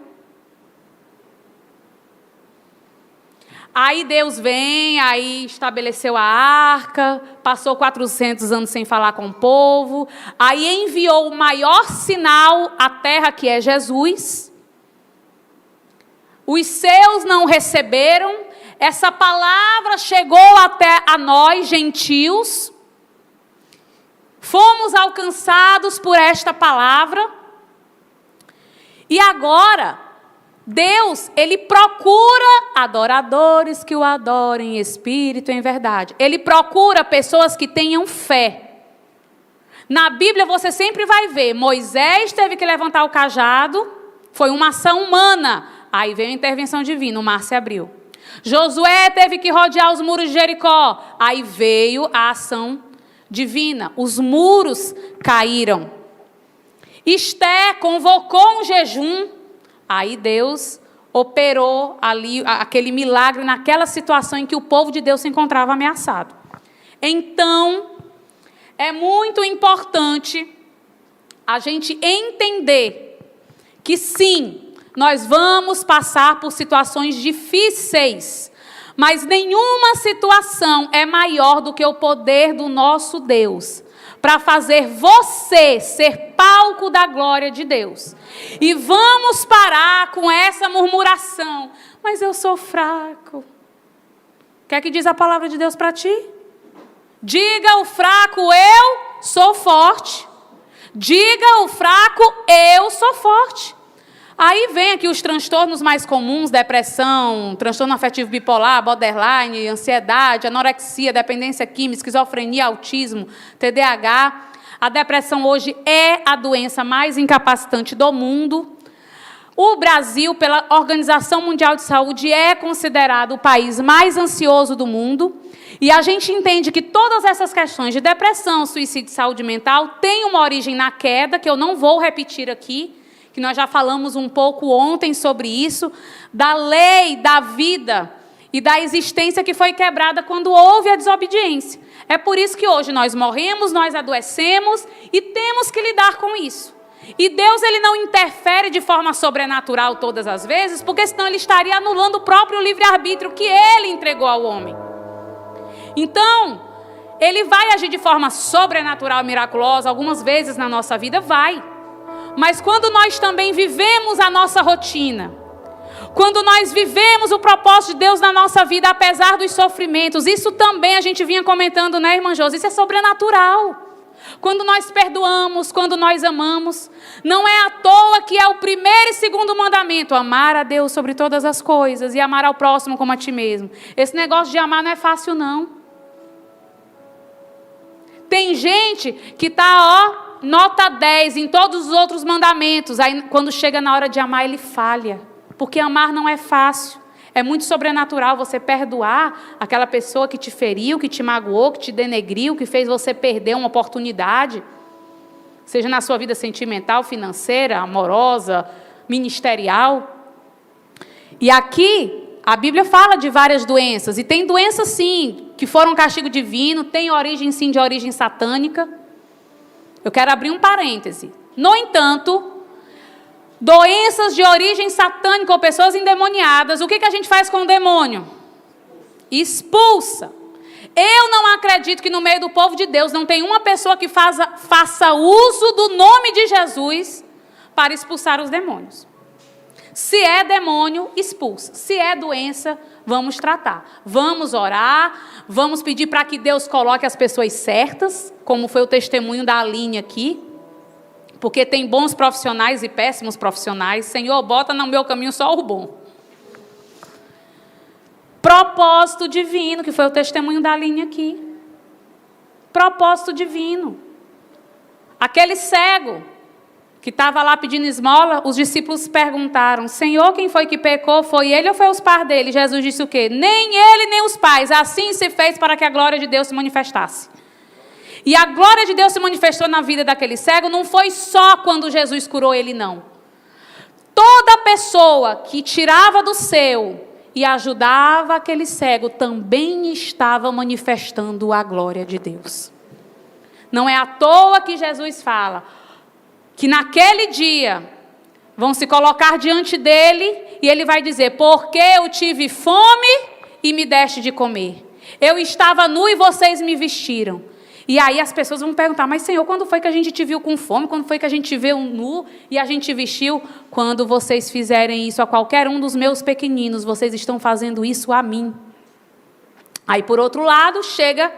Aí Deus vem, aí estabeleceu a arca, passou 400 anos sem falar com o povo, aí enviou o maior sinal à terra, que é Jesus. Os seus não receberam, essa palavra chegou até a nós, gentios, fomos alcançados por esta palavra, e agora... Deus, Ele procura adoradores que o adorem em espírito e em verdade. Ele procura pessoas que tenham fé. Na Bíblia você sempre vai ver, Moisés teve que levantar o cajado, foi uma ação humana. Aí veio a intervenção divina, o mar se abriu. Josué teve que rodear os muros de Jericó. Aí veio a ação divina, os muros caíram. Esté convocou um jejum. Aí Deus operou ali aquele milagre naquela situação em que o povo de Deus se encontrava ameaçado. Então, é muito importante a gente entender que sim, nós vamos passar por situações difíceis, mas nenhuma situação é maior do que o poder do nosso Deus para fazer você ser palco da glória de Deus. E vamos parar com essa murmuração. Mas eu sou fraco. O que é que diz a palavra de Deus para ti? Diga ao fraco, eu sou forte. Diga ao fraco, eu sou forte. Aí vem aqui os transtornos mais comuns, depressão, transtorno afetivo bipolar, borderline, ansiedade, anorexia, dependência química, esquizofrenia, autismo, TDAH. A depressão hoje é a doença mais incapacitante do mundo. O Brasil, pela Organização Mundial de Saúde, é considerado o país mais ansioso do mundo. E a gente entende que todas essas questões de depressão, suicídio e saúde mental têm uma origem na queda, que eu não vou repetir aqui, que nós já falamos um pouco ontem sobre isso, da lei da vida e da existência que foi quebrada quando houve a desobediência. É por isso que hoje nós morremos, nós adoecemos e temos que lidar com isso. E Deus, ele não interfere de forma sobrenatural todas as vezes, porque senão ele estaria anulando o próprio livre-arbítrio que ele entregou ao homem. Então, ele vai agir de forma sobrenatural, miraculosa, algumas vezes na nossa vida, vai. Mas quando nós também vivemos a nossa rotina, quando nós vivemos o propósito de Deus na nossa vida, apesar dos sofrimentos, isso também a gente vinha comentando, né, irmã Josi? Isso é sobrenatural. Quando nós perdoamos, quando nós amamos, não é à toa que é o primeiro e segundo mandamento, amar a Deus sobre todas as coisas e amar ao próximo como a ti mesmo. Esse negócio de amar não é fácil, não. Tem gente que está, nota 10 em todos os outros mandamentos, aí quando chega na hora de amar ele falha, porque amar não é fácil. É muito sobrenatural você perdoar aquela pessoa que te feriu, que te magoou, que te denegriu, que fez você perder uma oportunidade, seja na sua vida sentimental, financeira, amorosa, ministerial. E aqui a Bíblia fala de várias doenças, e tem doenças sim, que foram castigo divino, tem origem sim de origem satânica. Eu quero abrir um parêntese. No entanto, doenças de origem satânica ou pessoas endemoniadas, o que a gente faz com o demônio? Expulsa. Eu não acredito que no meio do povo de Deus não tem uma pessoa que faça uso do nome de Jesus para expulsar os demônios. Se é demônio, expulsa. Se é doença, vamos tratar. Vamos orar, vamos pedir para que Deus coloque as pessoas certas, como foi o testemunho da Aline aqui. Porque tem bons profissionais e péssimos profissionais. Senhor, bota no meu caminho só o bom. Propósito divino, que foi o testemunho da Aline aqui. Propósito divino. Aquele cego que estava lá pedindo esmola, os discípulos perguntaram, Senhor, quem foi que pecou? Foi ele ou foi os pais dele? Jesus disse o quê? Nem ele, nem os pais. Assim se fez para que a glória de Deus se manifestasse. E a glória de Deus se manifestou na vida daquele cego, não foi só quando Jesus curou ele, não. Toda pessoa que tirava do seu e ajudava aquele cego também estava manifestando a glória de Deus. Não é à toa que Jesus fala que naquele dia vão se colocar diante dele e ele vai dizer, porque eu tive fome e me deste de comer. Eu estava nu e vocês me vestiram. E aí as pessoas vão perguntar, mas Senhor, quando foi que a gente te viu com fome? Quando foi que a gente te viu nu e a gente te vestiu? Quando vocês fizerem isso a qualquer um dos meus pequeninos, vocês estão fazendo isso a mim. Aí, por outro lado, chega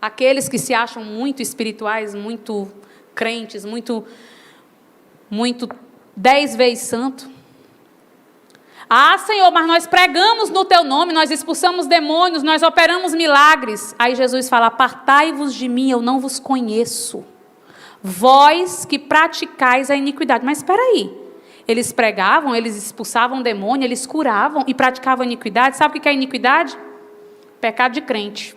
aqueles que se acham muito espirituais, muito crentes, muito 10 vezes santo. Ah, Senhor, mas nós pregamos no teu nome, nós expulsamos demônios, nós operamos milagres. Aí Jesus fala, apartai-vos de mim, eu não vos conheço. Vós que praticais a iniquidade. Mas espera aí, eles pregavam, eles expulsavam demônio, eles curavam e praticavam iniquidade. Sabe o que é iniquidade? Pecado de crente.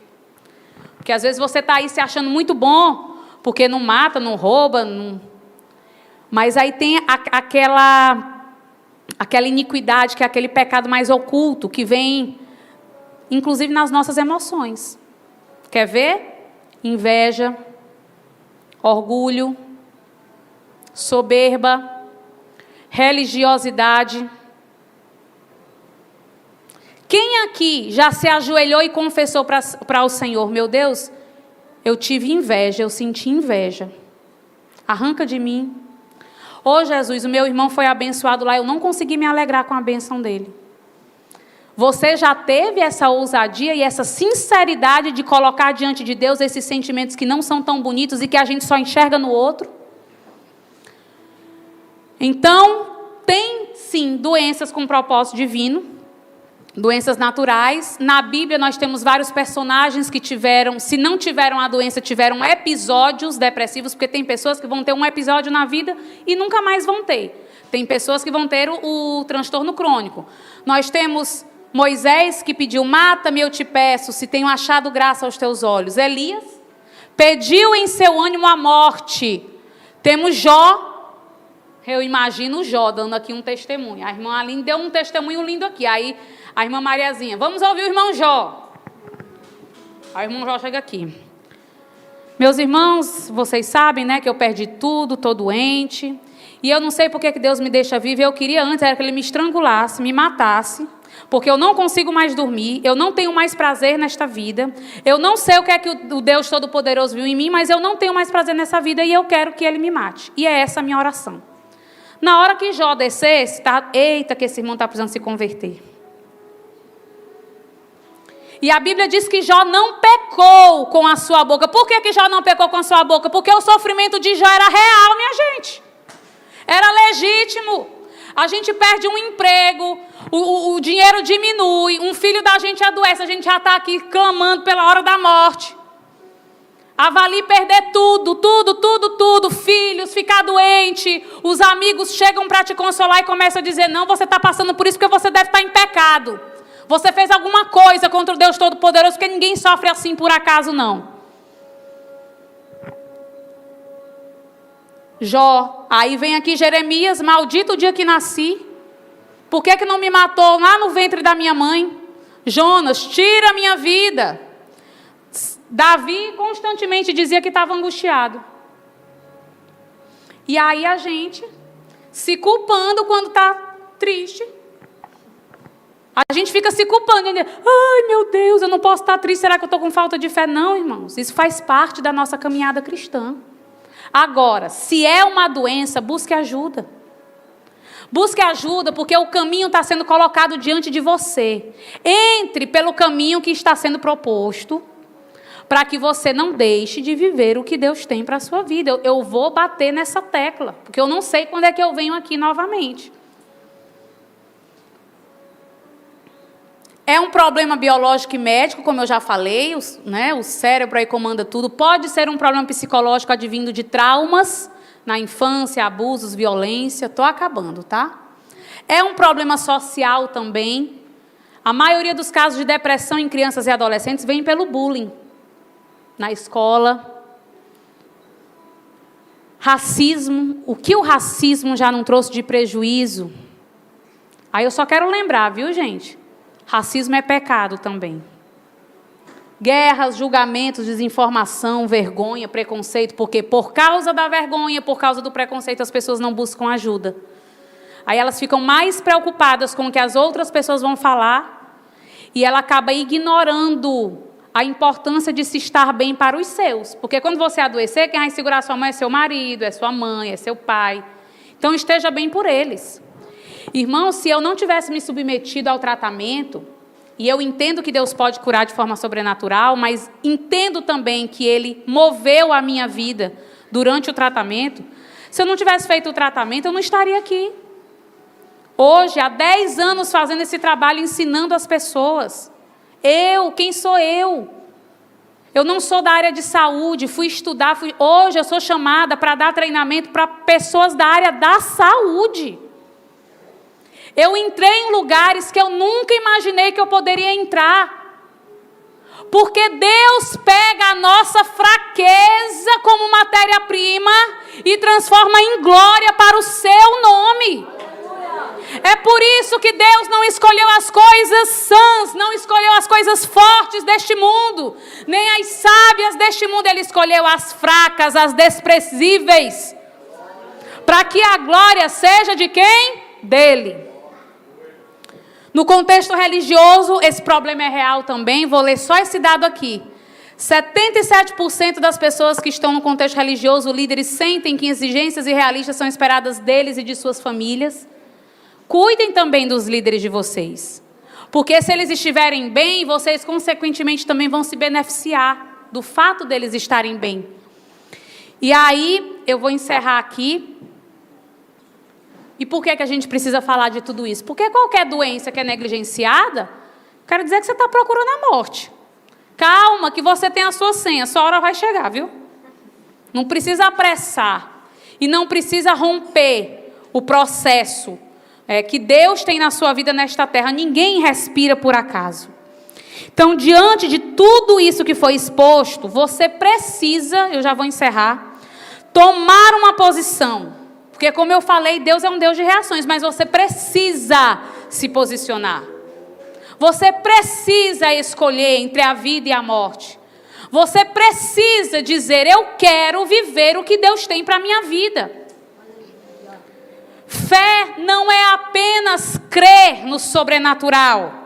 Porque às vezes você está aí se achando muito bom, porque não mata, não rouba, não... Mas aí tem aquela iniquidade, que é aquele pecado mais oculto, que vem, inclusive, nas nossas emoções. Quer ver? Inveja, orgulho, soberba, religiosidade. Quem aqui já se ajoelhou e confessou para o Senhor, meu Deus, eu tive inveja, eu senti inveja. Arranca de mim. Ô Jesus, o meu irmão foi abençoado lá, eu não consegui me alegrar com a bênção dele. Você já teve essa ousadia e essa sinceridade de colocar diante de Deus esses sentimentos que não são tão bonitos e que a gente só enxerga no outro? Então, tem sim doenças com propósito divino, doenças naturais. Na Bíblia nós temos vários personagens que tiveram, se não tiveram a doença, tiveram episódios depressivos, porque tem pessoas que vão ter um episódio na vida e nunca mais vão ter. Tem pessoas que vão ter o transtorno crônico. Nós temos Moisés que pediu, mata-me, eu te peço, se tenho achado graça aos teus olhos. Elias pediu em seu ânimo a morte. Temos Jó. Eu imagino o Jó dando aqui um testemunho. A irmã Aline deu um testemunho lindo aqui. Aí A irmã Mariazinha, vamos ouvir o irmão Jó. Aí o irmão Jó chega aqui. Meus irmãos, vocês sabem, né, que eu perdi tudo, estou doente. E eu não sei por que Deus me deixa viver. Eu queria antes era que Ele me estrangulasse, me matasse. Porque eu não consigo mais dormir, eu não tenho mais prazer nesta vida. Eu não sei o que é que o Deus Todo-Poderoso viu em mim, mas eu não tenho mais prazer nessa vida e eu quero que Ele me mate. E é essa a minha oração. Na hora que Jó descesse, tá, eita, que esse irmão está precisando se converter. E a Bíblia diz que Jó não pecou com a sua boca. Por que Jó não pecou com a sua boca? Porque o sofrimento de Jó era real, minha gente. Era legítimo. A gente perde um emprego, o dinheiro diminui, um filho da gente adoece, a gente já está aqui clamando pela hora da morte. Avalie perder tudo, filhos, ficar doente, os amigos chegam para te consolar e começam a dizer, não, você está passando por isso porque você deve estar em pecado. Você fez alguma coisa contra o Deus Todo-Poderoso, porque ninguém sofre assim por acaso, não. Jó, aí vem aqui Jeremias, maldito o dia que nasci. Por que não me matou lá no ventre da minha mãe? Jonas, tira a minha vida. Davi constantemente dizia que estava angustiado. E aí a gente se culpando quando está triste. A gente fica se culpando. Ai, meu Deus, eu não posso estar triste. Será que eu estou com falta de fé? Não, irmãos. Isso faz parte da nossa caminhada cristã. Agora, se é uma doença, busque ajuda. Busque ajuda porque o caminho está sendo colocado diante de você. Entre pelo caminho que está sendo proposto, para que você não deixe de viver o que Deus tem para a sua vida. Eu vou bater nessa tecla, porque eu não sei quando é que eu venho aqui novamente. É um problema biológico e médico, como eu já falei, o cérebro aí comanda tudo. Pode ser um problema psicológico advindo de traumas na infância, abusos, violência. Estou acabando, tá? É um problema social também. A maioria dos casos de depressão em crianças e adolescentes vem pelo bullying na escola. Racismo. O que o racismo já não trouxe de prejuízo? Aí eu só quero lembrar, viu, gente? Racismo é pecado também. Guerras, julgamentos, desinformação, vergonha, preconceito, porque por causa da vergonha, por causa do preconceito, as pessoas não buscam ajuda. Aí elas ficam mais preocupadas com o que as outras pessoas vão falar e ela acaba ignorando a importância de se estar bem para os seus. Porque quando você adoecer, quem vai segurar sua mão é seu marido, é sua mãe, é seu pai. Então esteja bem por eles. Irmão, se eu não tivesse me submetido ao tratamento, e eu entendo que Deus pode curar de forma sobrenatural, mas entendo também que Ele moveu a minha vida durante o tratamento, se eu não tivesse feito o tratamento, eu não estaria aqui. Hoje, há 10 anos fazendo esse trabalho, ensinando as pessoas. Quem sou eu? Eu não sou da área de saúde, fui estudar, hoje eu sou chamada para dar treinamento para pessoas da área da saúde. Eu entrei em lugares que eu nunca imaginei que eu poderia entrar. Porque Deus pega a nossa fraqueza como matéria-prima e transforma em glória para o seu nome. É por isso que Deus não escolheu as coisas sãs, não escolheu as coisas fortes deste mundo, nem as sábias deste mundo. Ele escolheu as fracas, as desprezíveis, para que a glória seja de quem? Dele. No contexto religioso, esse problema é real também. Vou ler só esse dado aqui. 77% das pessoas que estão no contexto religioso, líderes, sentem que exigências irrealistas são esperadas deles e de suas famílias. Cuidem também dos líderes de vocês. Porque se eles estiverem bem, vocês consequentemente também vão se beneficiar do fato deles estarem bem. E aí, eu vou encerrar aqui. E por que a gente precisa falar de tudo isso? Porque qualquer doença que é negligenciada, quero dizer que você está procurando a morte. Calma, que você tem a sua senha, sua hora vai chegar, viu? Não precisa apressar. E não precisa romper o processo que Deus tem na sua vida nesta terra. Ninguém respira por acaso. Então, diante de tudo isso que foi exposto, você precisa, eu já vou encerrar, tomar uma posição. Porque, como eu falei, Deus é um Deus de reações, mas você precisa se posicionar. Você precisa escolher entre a vida e a morte. Você precisa dizer: eu quero viver o que Deus tem para a minha vida. Fé não é apenas crer no sobrenatural.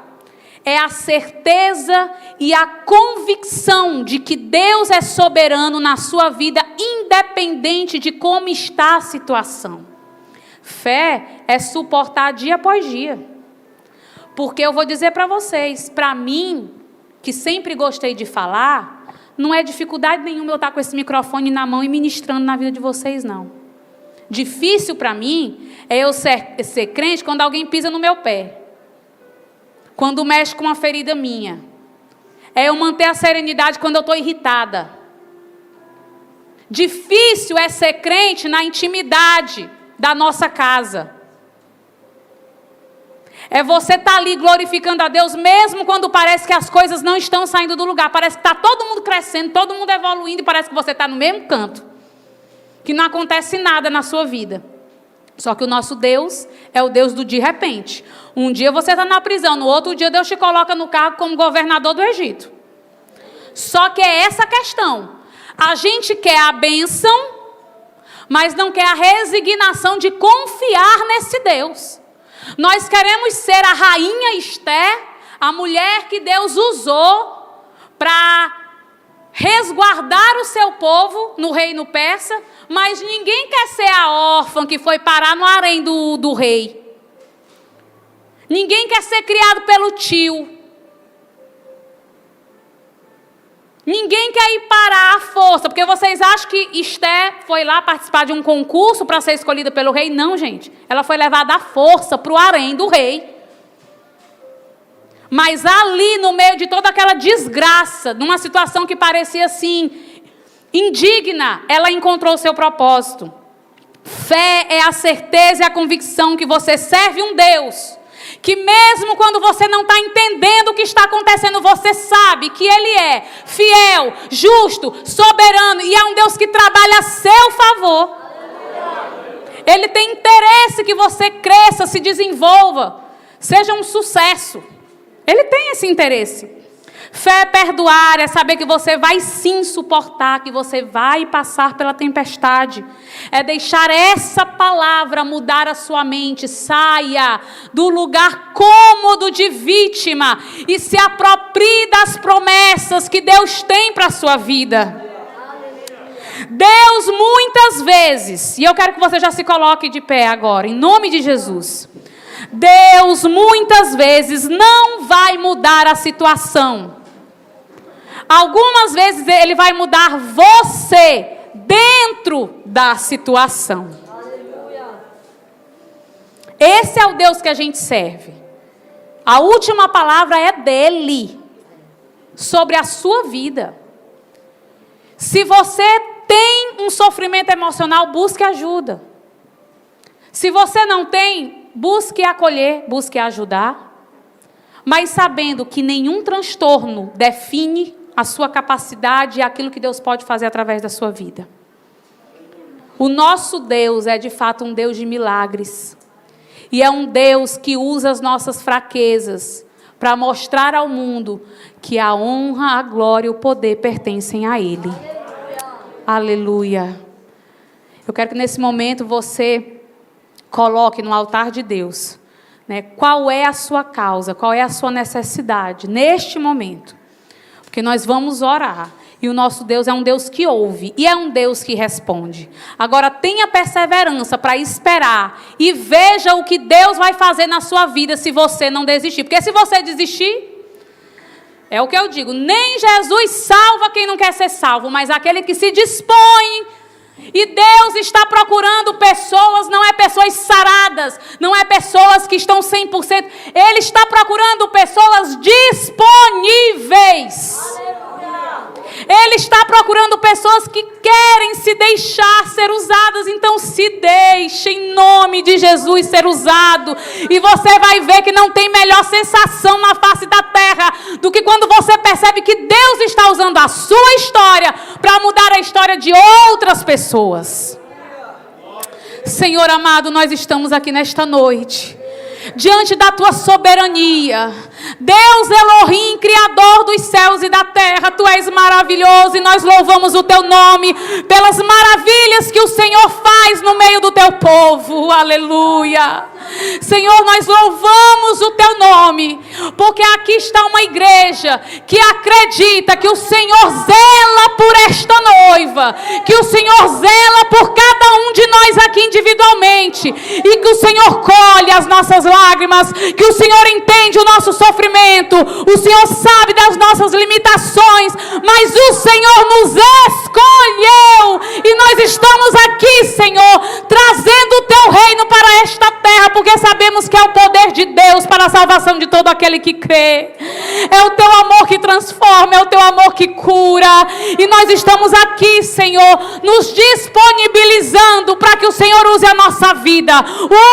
É a certeza e a convicção de que Deus é soberano na sua vida, independente de como está a situação. Fé é suportar dia após dia. Porque eu vou dizer para vocês, para mim, que sempre gostei de falar, não é dificuldade nenhuma eu estar com esse microfone na mão e ministrando na vida de vocês, não. Difícil para mim é eu ser crente quando alguém pisa no meu pé. Quando mexe com uma ferida minha. É eu manter a serenidade quando eu estou irritada. Difícil é ser crente na intimidade da nossa casa. É você estar ali glorificando a Deus, mesmo quando parece que as coisas não estão saindo do lugar. Parece que está todo mundo crescendo, todo mundo evoluindo, e parece que você está no mesmo canto. Que não acontece nada na sua vida. Só que o nosso Deus é o Deus do de repente. Um dia você está na prisão, no outro dia Deus te coloca no cargo como governador do Egito. Só que é essa a questão. A gente quer a bênção, mas não quer a resignação de confiar nesse Deus. Nós queremos ser a rainha Esther, a mulher que Deus usou para resguardar o seu povo no reino persa, mas ninguém quer ser a órfã que foi parar no harém do rei. Ninguém quer ser criado pelo tio. Ninguém quer ir parar à força, porque vocês acham que Esther foi lá participar de um concurso para ser escolhida pelo rei? Não, gente. Ela foi levada à força para o harém do rei. Mas ali, no meio de toda aquela desgraça, numa situação que parecia assim, indigna, ela encontrou o seu propósito. Fé é a certeza e a convicção que você serve um Deus que mesmo quando você não está entendendo o que está acontecendo, você sabe que Ele é fiel, justo, soberano, e é um Deus que trabalha a seu favor. Ele tem interesse que você cresça, se desenvolva, seja um sucesso. Ele tem esse interesse. Fé é perdoar, é saber que você vai sim suportar, que você vai passar pela tempestade. É deixar essa palavra mudar a sua mente. Saia do lugar cômodo de vítima e se aproprie das promessas que Deus tem para a sua vida. Deus muitas vezes, e eu quero que você já se coloque de pé agora, em nome de Jesus. Deus muitas vezes não vai mudar a situação. Algumas vezes Ele vai mudar você dentro da situação. Esse é o Deus que a gente serve. A última palavra é dele, sobre a sua vida. Se você tem um sofrimento emocional, busque ajuda. Se você não tem, busque acolher, busque ajudar. Mas sabendo que nenhum transtorno define a sua capacidade e aquilo que Deus pode fazer através da sua vida. O nosso Deus é de fato um Deus de milagres. E é um Deus que usa as nossas fraquezas para mostrar ao mundo que a honra, a glória e o poder pertencem a Ele. Aleluia. Eu quero que nesse momento você coloque no altar de Deus, né, qual é a sua causa, qual é a sua necessidade neste momento. Porque nós vamos orar. E o nosso Deus é um Deus que ouve. E é um Deus que responde. Agora tenha perseverança para esperar. E veja o que Deus vai fazer na sua vida se você não desistir. Porque se você desistir, é o que eu digo. Nem Jesus salva quem não quer ser salvo. Mas aquele que se dispõe. E Deus está procurando pessoas, não é pessoas saradas, não é pessoas que estão 100%. Ele está procurando pessoas disponíveis. Ele está procurando pessoas que querem se deixar ser usadas. Então se deixe em nome de Jesus ser usado. E você vai ver que não tem melhor sensação na face da terra do que quando você percebe que Deus está usando a sua história para mudar a história de outras pessoas. Senhor amado, nós estamos aqui nesta noite. diante da tua soberania. Deus Elohim, Criador dos céus e da terra, tu és maravilhoso e nós louvamos o teu nome pelas maravilhas que o Senhor faz no meio do teu povo. Aleluia. Senhor, nós louvamos o teu nome, porque aqui está uma igreja que acredita que o Senhor zela por esta noiva, que o Senhor zela por cada um de nós aqui individualmente, e que o Senhor colhe as nossas lágrimas, que o Senhor entende o nosso sofrimento, o Senhor sabe das nossas limitações, mas o Senhor nos escolheu, e nós estamos aqui, Senhor, trazendo o teu reino para esta terra, porque sabemos que é o poder de Deus para a salvação de todo aquele que crê. É o teu amor que transforma, é o teu amor que cura, e nós estamos aqui, Senhor, nos disponibilizando para que o Senhor use a nossa vida.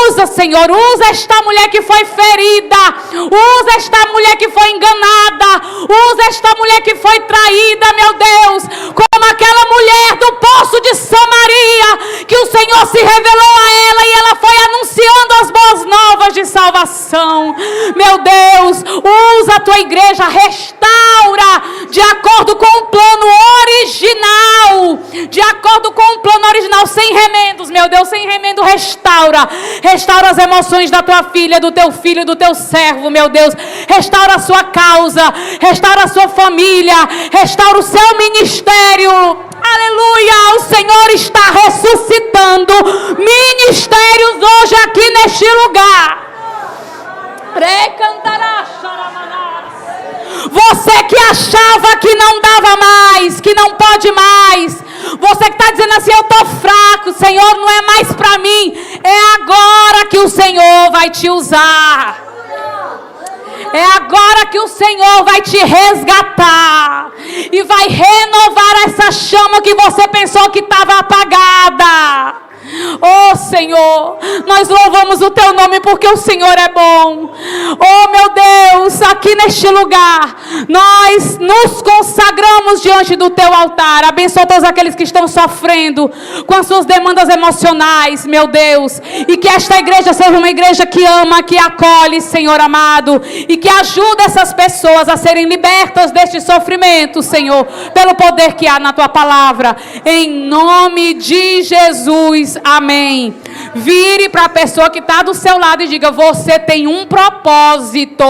Usa, Senhor, usa esta mulher que foi ferida, usa esta mulher que foi enganada, usa esta mulher que foi traída, meu Deus, como aquela mulher do poço de Samaria, que o Senhor se revelou a ela e ela foi anunciando as boas novas de salvação. Meu Deus, usa a tua igreja, restaura de acordo com o plano original, de acordo com o plano original, sem remendos, meu Deus, sem remendo, restaura as emoções da tua filha, do teu filho, do teu servo, meu Deus, restaura a sua causa, restaura a sua família, restaura o seu ministério. Aleluia, o Senhor está ressuscitando ministérios hoje aqui neste lugar. Você que achava que não dava mais, que não pode mais, você que está dizendo assim, eu estou fraco, Senhor, não é mais para mim, é agora que o Senhor vai te usar. É agora que o Senhor vai te resgatar e vai renovar essa chama que você pensou que estava apagada. Oh Senhor, nós louvamos o teu nome porque o Senhor é bom. Oh meu Deus, aqui neste lugar nós nos consagramos diante do teu altar. Abençoa todos aqueles que estão sofrendo com as suas demandas emocionais, meu Deus, e que esta igreja seja uma igreja que ama, que acolhe, Senhor amado, e que ajuda essas pessoas a serem libertas deste sofrimento, Senhor, pelo poder que há na tua palavra, em nome de Jesus. Amém. Vire para a pessoa que está do seu lado e diga: você tem um propósito.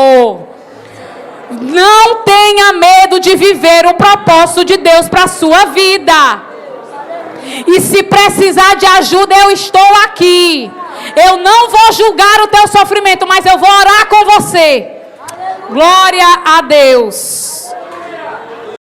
Não tenha medo de viver o propósito de Deus para a sua vida. E se precisar de ajuda, eu estou aqui. Eu não vou julgar o teu sofrimento, mas eu vou orar com você. Glória a Deus.